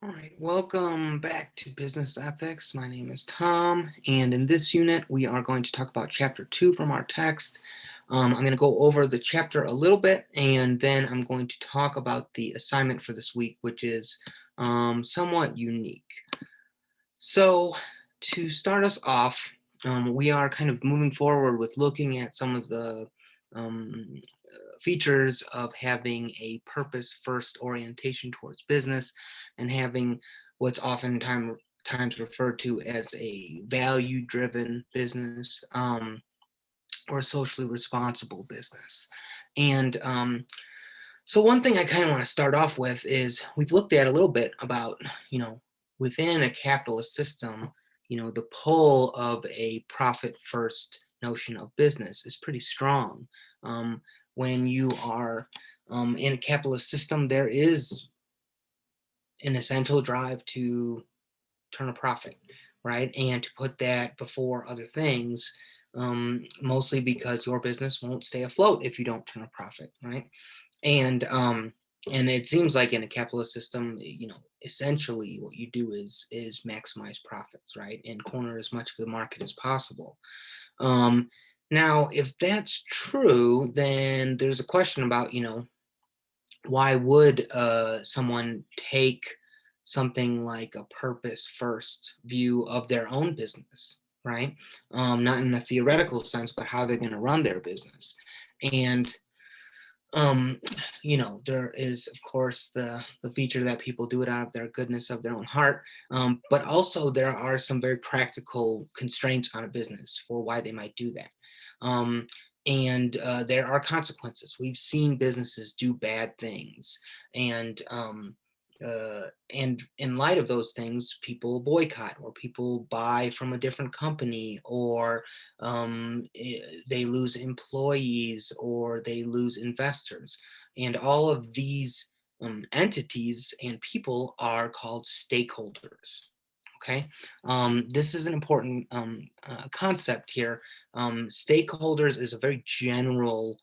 All right, welcome back to Business Ethics. My name is Tom, and in this unit, we are going to talk about Chapter 2 from our text. I'm going to go over the chapter a little bit, and then I'm going to talk about the assignment for this week, which is somewhat unique. So, to start us off, we are kind of moving forward with looking at some of the um, features of having a purpose first orientation towards business and having what's oftentimes referred to as a value driven business or socially responsible business. And so one thing I kind of want to start off with is we've looked at a little bit about, within a capitalist system, the pull of a profit first notion of business is pretty strong. When you are in a capitalist system, there is an essential drive to turn a profit, right? And to put that before other things, mostly because your business won't stay afloat if you don't turn a profit, right? And and it seems like in a capitalist system, essentially what you do is maximize profits, right, and corner as much of the market as possible. Um, Now, if that's true, then there's a question about why would someone take something like a purpose first view of their own business, right? Not in a theoretical sense, but how they're going to run their business. And um there is of course the feature that people do it out of their goodness of their own heart, but also there are some very practical constraints on a business for why they might do that. And there are consequences. We've seen businesses do bad things, and and in light of those things, people boycott or people buy from a different company, or they lose employees or they lose investors. And all of these entities and people are called stakeholders. Okay, this is an important concept here. Stakeholders is a very general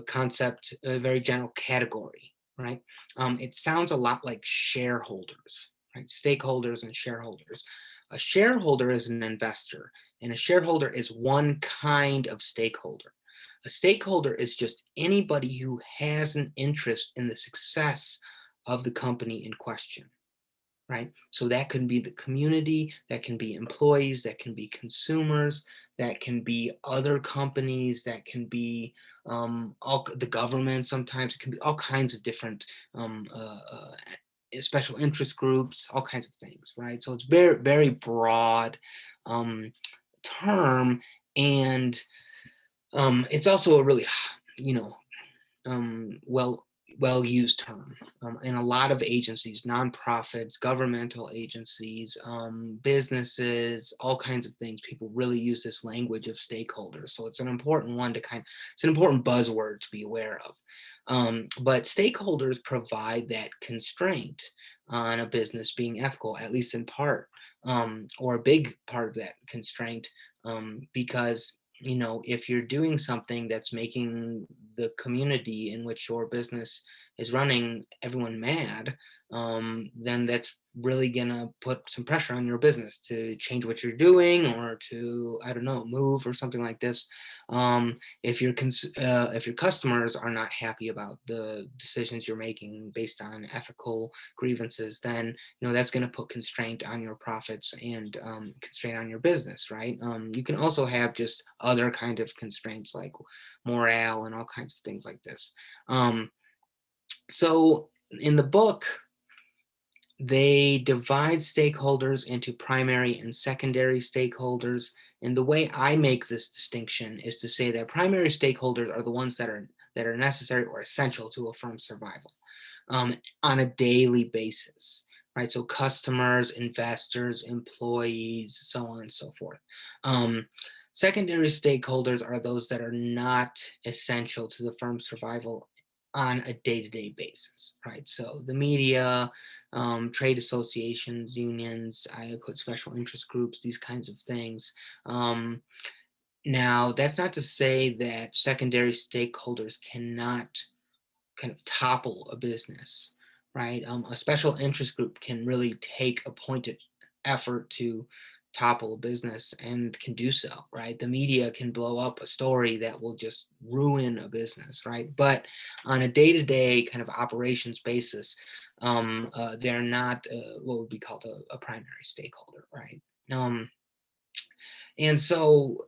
concept, a very general category, right? It sounds a lot like shareholders, right? Stakeholders and shareholders. A shareholder is an investor, and a shareholder is one kind of stakeholder. A stakeholder is just anybody who has an interest in the success of the company in question, right? So that can be the community, that can be employees, that can be consumers, that can be other companies, that can be all the government. Sometimes it can be all kinds of different special interest groups, all kinds of things, right? So it's very, very broad um, term, and it's also a really, you know, well used term in a lot of agencies, nonprofits, governmental agencies, businesses, all kinds of things. People really use this language of stakeholders, so it's an important one to it's an important buzzword to be aware of. But stakeholders provide that constraint on a business being ethical, at least in part, or a big part of that constraint, because if you're doing something that's making the community in which your business is running everyone mad, then that's really gonna put some pressure on your business to change what you're doing, or to, I don't know, move or something like this. If your customers are not happy about the decisions you're making based on ethical grievances, then that's going to put constraint on your profits and constraint on your business, right? You can also have just other kind of constraints like morale and all kinds of things like this. So in the book, they divide stakeholders into primary and secondary stakeholders. And the way I make this distinction is to say that primary stakeholders are the ones that are necessary or essential to a firm's survival on a daily basis, right? So customers, investors, employees, so on and so forth. Secondary stakeholders are those that are not essential to the firm's survival on a day-to-day basis, right? So the media, trade associations, unions, I put special interest groups, these kinds of things. Now, that's not to say that secondary stakeholders cannot kind of topple a business, right? A special interest group can really take a pointed effort to topple a business and can do so, right? The media can blow up a story that will just ruin a business, right? But on a day-to-day kind of operations basis, they're not what would be called a primary stakeholder, right? And so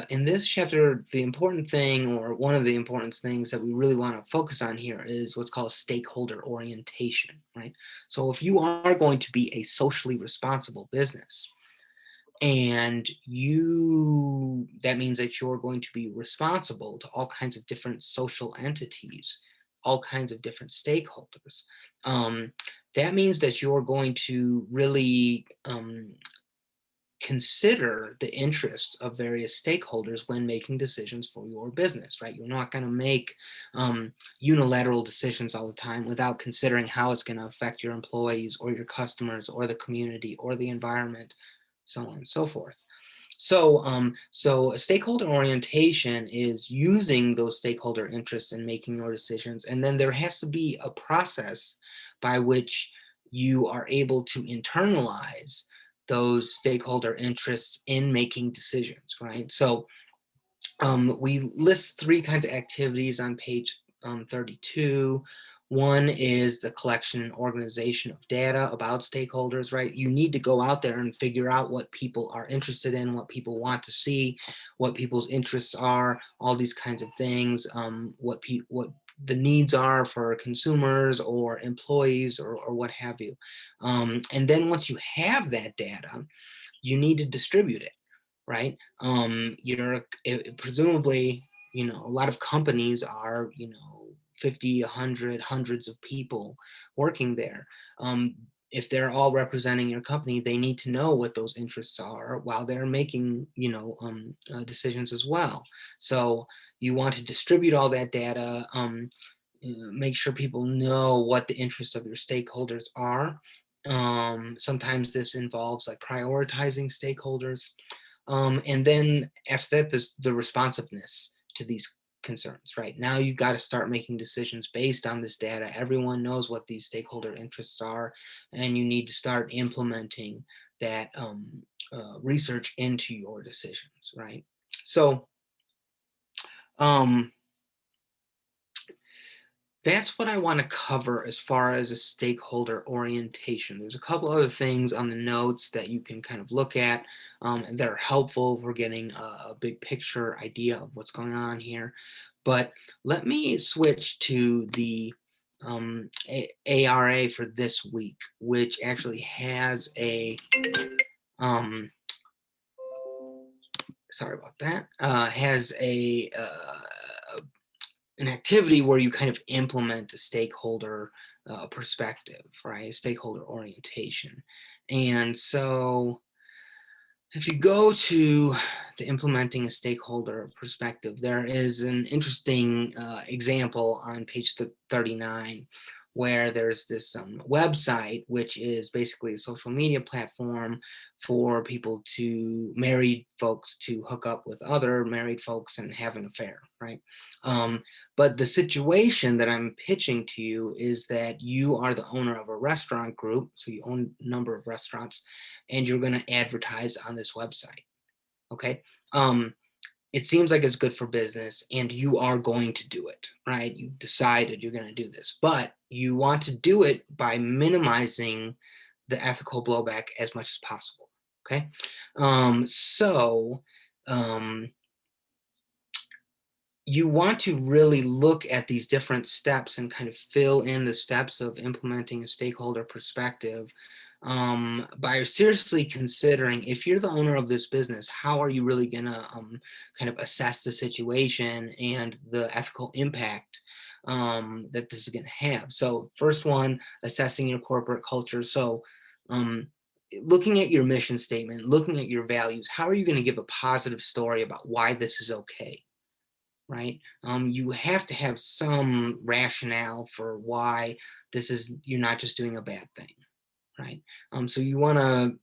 in this chapter, the important thing, or one of the important things that we really want to focus on here, is what's called stakeholder orientation, right? So if you are going to be a socially responsible business, and that means that you're going to be responsible to all kinds of different social entities, all kinds of different stakeholders. Um, that means that you're going to really consider the interests of various stakeholders when making decisions for your business, right? You're not going to make unilateral decisions all the time without considering how it's going to affect your employees or your customers or the community or the environment, so on and so forth. So a stakeholder orientation is using those stakeholder interests in making your decisions, and then there has to be a process by which you are able to internalize those stakeholder interests in making decisions, right? So we list three kinds of activities on page 32. One is the collection and organization of data about stakeholders, right? You need to go out there and figure out what people are interested in, what people want to see, what people's interests are, all these kinds of things, what the needs are for consumers or employees or what have you. And then once you have that data, you need to distribute it, right? Presumably, a lot of companies are, 50, 100, hundreds of people working there. If they're all representing your company, they need to know what those interests are while they're making, decisions as well. So you want to distribute all that data, make sure people know what the interests of your stakeholders are. Sometimes this involves like prioritizing stakeholders. And then after that, the responsiveness to these concerns, right? Now you've got to start making decisions based on this data. Everyone knows what these stakeholder interests are, and you need to start implementing that research into your decisions, right? So um, that's what I want to cover as far as a stakeholder orientation. There's a couple other things on the notes that you can kind of look at that are helpful for getting a big picture idea of what's going on here. But let me switch to the ARA for this week, which actually has sorry about that, has an activity where you kind of implement a stakeholder perspective, right? Stakeholder orientation. And so if you go to the implementing a stakeholder perspective, there is an interesting example on page 39 where there's this website, which is basically a social media platform for married folks to hook up with other married folks and have an affair, right? But the situation that I'm pitching to you is that you are the owner of a restaurant group, so you own a number of restaurants, and you're going to advertise on this website. Okay. It seems like it's good for business and you are going to do it, right? You've decided you're going to do this, but you want to do it by minimizing the ethical blowback as much as possible. Okay. So you want to really look at these different steps and kind of fill in the steps of implementing a stakeholder perspective by seriously considering, if you're the owner of this business, how are you really going to kind of assess the situation and the ethical impact that this is going to have. So first one, assessing your corporate culture. So looking at your mission statement, looking at your values, how are you going to give a positive story about why this is okay? Right? You have to have some rationale for why you're not just doing a bad thing, right? So you want to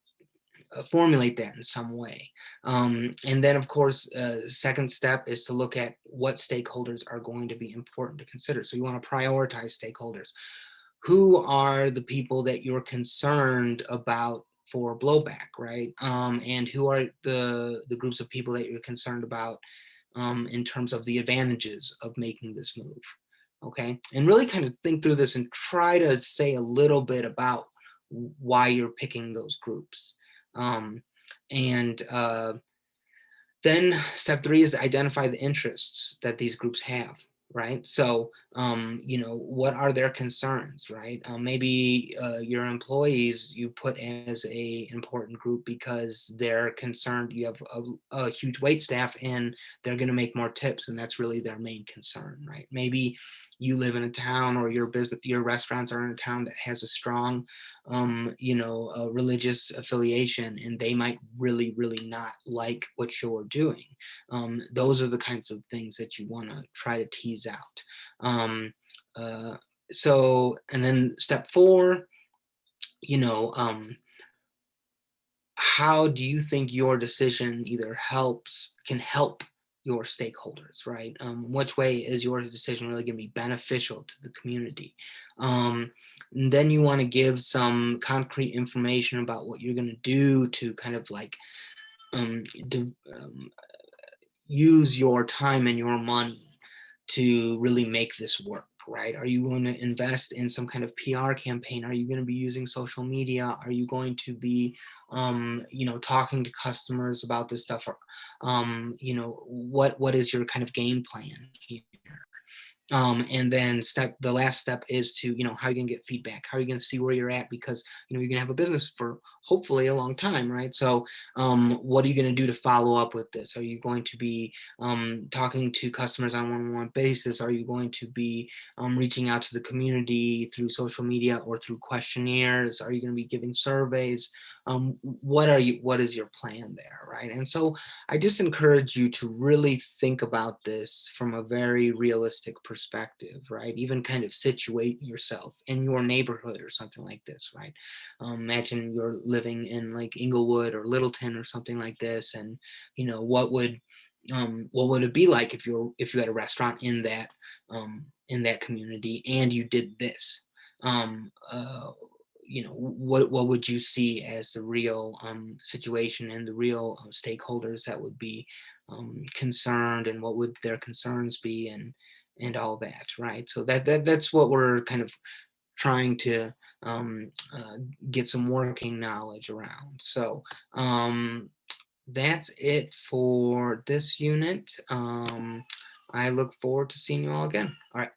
formulate that in some way. And then, of course, second step is to look at what stakeholders are going to be important to consider. So you want to prioritize stakeholders. who are the people that you're concerned about for blowback, right? And who are the groups of people that you're concerned about in terms of the advantages of making this move. Okay, and really kind of think through this and try to say a little bit about why you're picking those groups. And Then step three is identify the interests that these groups have, right? So, what are their concerns, right? Maybe your employees you put as a important group because they're concerned you have a huge wait staff and they're going to make more tips, and that's really their main concern, right? Maybe you live in a town or your restaurants are in a town that has a strong religious affiliation, and they might really, really not like what you're doing. Those are the kinds of things that you want to try to tease out. Um, and then step four, you know, how do you think your decision either can help your stakeholders, right? Which way is your decision really going to be beneficial to the community? And then you want to give some concrete information about what you're going to do to kind of like um, use your time and your money to really make this work, right? Are you going to invest in some kind of PR campaign? Are you going to be using social media? Are you going to be, talking to customers about this stuff? Or, what is your kind of game plan here? And then the last step is to, how you can get feedback, how are you going to see where you're at, because, you're going to have a business for hopefully a long time, right? So what are you going to do to follow up with this? Are you going to be talking to customers on a one-on-one basis? Are you going to be reaching out to the community through social media or through questionnaires? Are you going to be giving surveys? What is your plan there, right? And so I just encourage you to really think about this from a very realistic perspective, right? Even kind of situate yourself in your neighborhood or something like this, right? Imagine you're living in like Inglewood or Littleton or something like this, and what would it be like if you had a restaurant in that community and you did this? Um, uh, what would you see as the real situation and the real stakeholders that would be concerned, and what would their concerns be, and all that, right? So that's what we're kind of trying to get some working knowledge around. So that's it for this unit. I look forward to seeing you all again. All right.